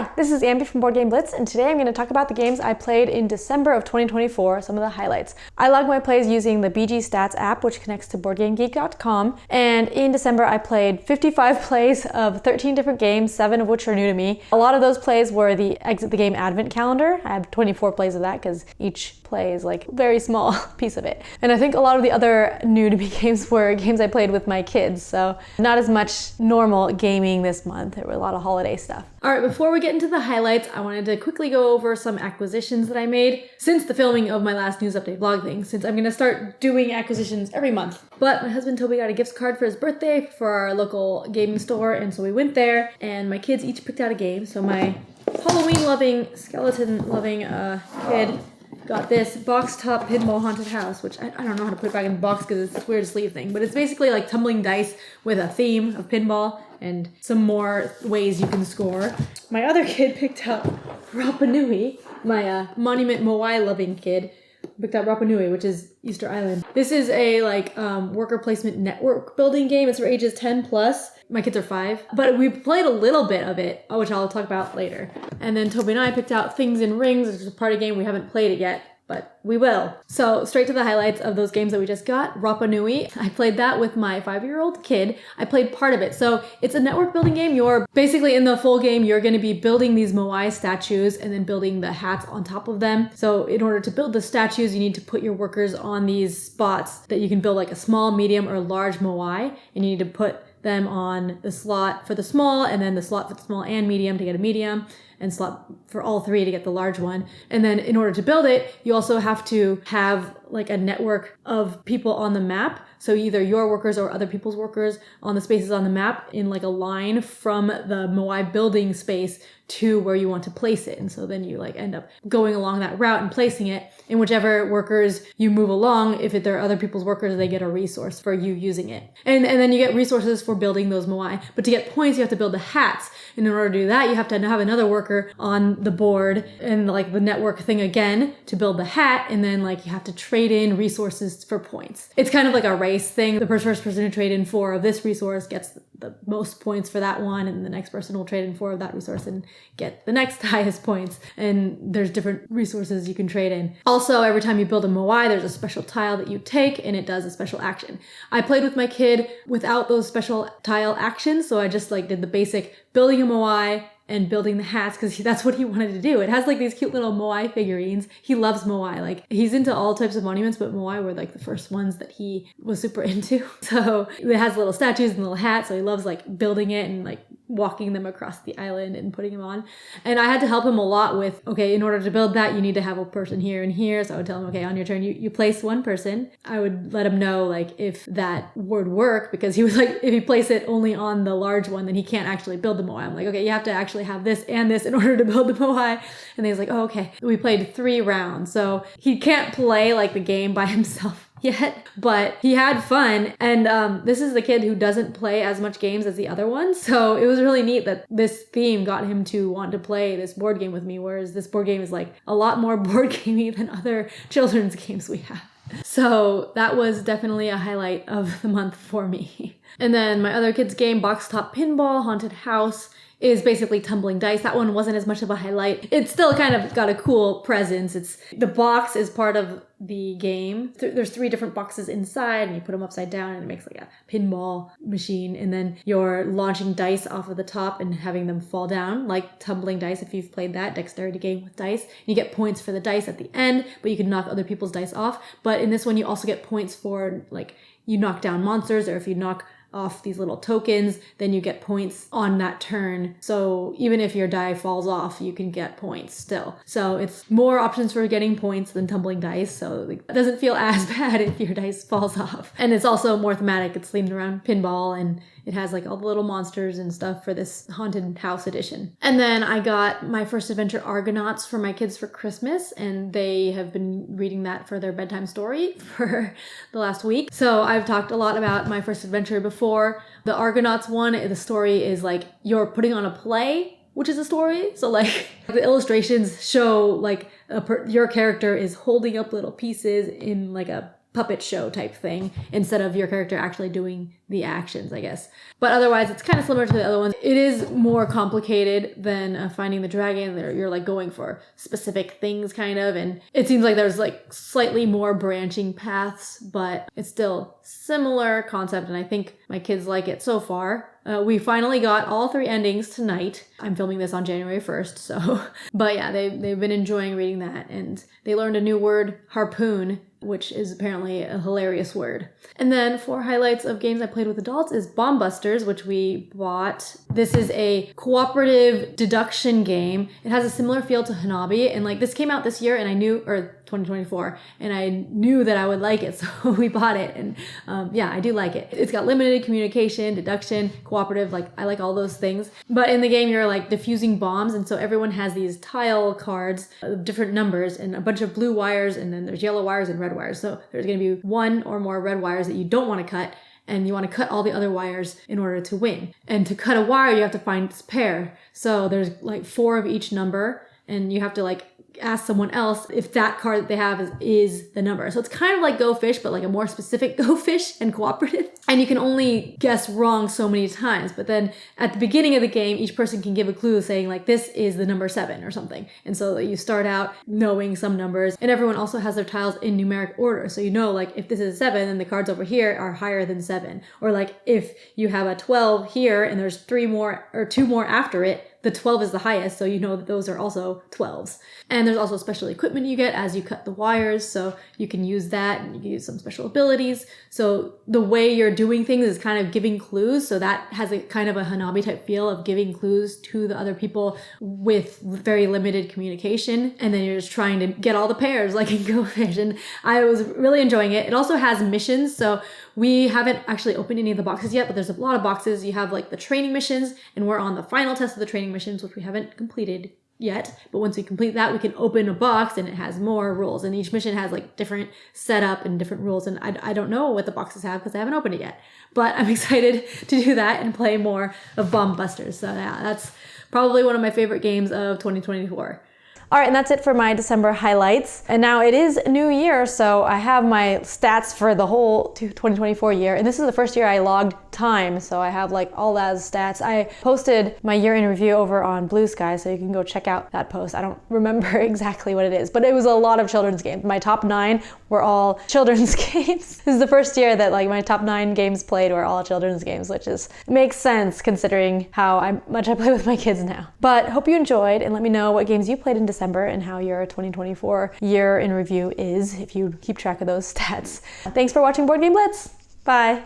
Hi, this is Ambi from Board Game Blitz, and today I'm going to talk about the games I played in December of 2024, some of the highlights. I log my plays using the BG Stats app, which connects to BoardGameGeek.com, and in December I played 55 plays of 13 different games, 7 of which are new to me. A lot of those plays were the Exit the Game Advent Calendar. I have 24 plays of that because each play is like a very small piece of it. And I think a lot of the other new to me games were games I played with my kids, so not as much normal gaming this month. There were a lot of holiday stuff. All right, before we get into the highlights, I wanted to quickly go over some acquisitions that I made since the filming of my last news update vlog thing, since I'm gonna start doing acquisitions every month. But my husband Toby got a gift card for his birthday for our local gaming store, and so we went there, and my kids each picked out a game. So my Halloween-loving, skeleton-loving kid got this Boxtop Pinball Haunted House, which I don't know how to put it back in the box because it's this weird sleeve thing, but it's basically like tumbling dice with a theme of pinball and some more ways you can score. My other kid picked up Rapa Nui, my Monument Moai loving kid picked up Rapa Nui, which is Easter Island. This is a worker placement network building game. It's for ages 10 plus. My kids are 5, but we played a little bit of it, which I'll talk about later. And then Toby and I picked out Things in Rings, which is a party game. We haven't played it yet, but we will. So straight to the highlights of those games that we just got. Rapa Nui, I played that with my 5-year-old kid. I played part of it. So it's a network building game. You're basically in the full game, you're going to be building these Moai statues and then building the hats on top of them. So in order to build the statues, you need to put your workers on these spots that you can build like a small, medium, or large Moai, and you need to put them on the slot for the small, and then the slot for the small and medium to get a medium, and slot for all 3 to get the large one. And then in order to build it, you also have to have like a network of people on the map. So either your workers or other people's workers on the spaces on the map in like a line from the Moai building space to where you want to place it. And so then you like end up going along that route and placing it. And whichever workers you move along, if they're other people's workers, they get a resource for you using it. And then you get resources for building those Moai. But to get points, you have to build the hats. And in order to do that, you have to have another worker on the board and like the network thing again to build the hat. And then like you have to trade in resources for points. It's kind of like a race thing. The first person to trade in 4 of this resource gets the most points for that one, and the next person will trade in 4 of that resource and get the next highest points. And there's different resources you can trade in. Also, every time you build a Moai, there's a special tile that you take and it does a special action. I played with my kid without those special tile actions, so I just like did the basic building a Moai and building the hats because that's what he wanted to do. It has like these cute little Moai figurines. He loves Moai. Like he's into all types of monuments, but Moai were like the first ones that he was super into. So it has little statues and little hats. So he loves like building it and like walking them across the island and putting them on. And I had to help him a lot with, okay, in order to build that, you need to have a person here and here. So I would tell him, okay, on your turn, you place one person. I would let him know like if that would work, because he was like, if he place it only on the large one, then he can't actually build the Moai. I'm like, okay, you have to actually have this and this in order to build the Moai. And he was like, oh, okay. We played 3 rounds. So he can't play like the game by himself yet, but he had fun. And this is the kid who doesn't play as much games as the other ones. So it was really neat that this theme got him to want to play this board game with me, whereas this board game is like a lot more board gamey than other children's games we have. So that was definitely a highlight of the month for me. And then my other kid's game, Boxtop Pinball Haunted House, is basically tumbling dice. That one wasn't as much of a highlight. It's still kind of got a cool presence. The box is part of the game. There's 3 different boxes inside, and you put them upside down and it makes like a pinball machine. And then you're launching dice off of the top and having them fall down like tumbling dice. If you've played that dexterity game with dice, you get points for the dice at the end, but you can knock other people's dice off. But in this one, you also get points for like you knock down monsters, or if you knock off these little tokens, then you get points on that turn. So even if your die falls off, you can get points still. So it's more options for getting points than tumbling dice. So it doesn't feel as bad if your dice falls off. And it's also more thematic. It's themed around pinball, and it has like all the little monsters and stuff for this haunted house edition. And then I got my first adventure Argonauts for my kids for Christmas, and they have been reading that for their bedtime story for the last week. So I've talked a lot about my first adventure before. The Argonauts one, the story is like you're putting on a play, which is a story. So like the illustrations show like your character is holding up little pieces in like a puppet show type thing instead of your character actually doing the actions, I guess. But otherwise, it's kind of similar to the other ones. It is more complicated than Finding the Dragon. You're like going for specific things kind of, and it seems like there's like slightly more branching paths, but it's still similar concept, and I think my kids like it so far. We finally got all 3 endings tonight. I'm filming this on January 1st, so. But yeah, they've been enjoying reading that, and they learned a new word, harpoon, which is apparently a hilarious word. And then for highlights of games I played with adults is Bomb Busters, which we bought. This is a cooperative deduction game. It has a similar feel to Hanabi, and like this came out this year, and I knew, or 2024, and I knew that I would like it, so we bought it, and yeah, I do like it. It's got limited communication, deduction, cooperative, like I like all those things. But in the game, you're like defusing bombs, and so everyone has these tile cards of different numbers and a bunch of blue wires, and then there's yellow wires and red wires. So there's going to be 1 or more red wires that you don't want to cut, and you want to cut all the other wires in order to win. And to cut a wire, you have to find this pair. So there's like 4 of each number, and you have to like ask someone else if that card that they have is the number. So it's kind of like Go Fish, but like a more specific Go Fish and cooperative. And you can only guess wrong so many times. But then at the beginning of the game, each person can give a clue saying like, this is the number 7 or something. And so you start out knowing some numbers, and everyone also has their tiles in numeric order. So you know, like if this is 7, then the cards over here are higher than 7. Or like if you have a 12 here and there's 3 more or 2 more after it, the 12 is the highest, so you know that those are also 12s. And there's also special equipment you get as you cut the wires, so you can use that, and you can use some special abilities. So the way you're doing things is kind of giving clues, so that has a kind of a Hanabi type feel of giving clues to the other people with very limited communication, and then you're just trying to get all the pairs like in Go Fish, and I was really enjoying it. It also has missions, so we haven't actually opened any of the boxes yet, but there's a lot of boxes. You have like the training missions, and we're on the final test of the training missions, which we haven't completed yet. But once we complete that, we can open a box, and it has more rules. And each mission has like different setup and different rules. And I don't know what the boxes have because I haven't opened it yet. But I'm excited to do that and play more of Bomb Busters. So yeah, that's probably one of my favorite games of 2024. All right, and that's it for my December highlights. And now it is a new year, so I have my stats for the whole 2024 year. And this is the first year I logged time, so I have like all that stats. I posted my year in review over on Blue Sky, so you can go check out that post. I don't remember exactly what it is, but it was a lot of children's games. My top 9 were all children's games. This is the first year that like my top 9 games played were all children's games, which makes sense considering how much I play with my kids now. But hope you enjoyed, and let me know what games you played in December and how your 2024 year in review is, if you keep track of those stats. Thanks for watching Board Game Blitz. Bye.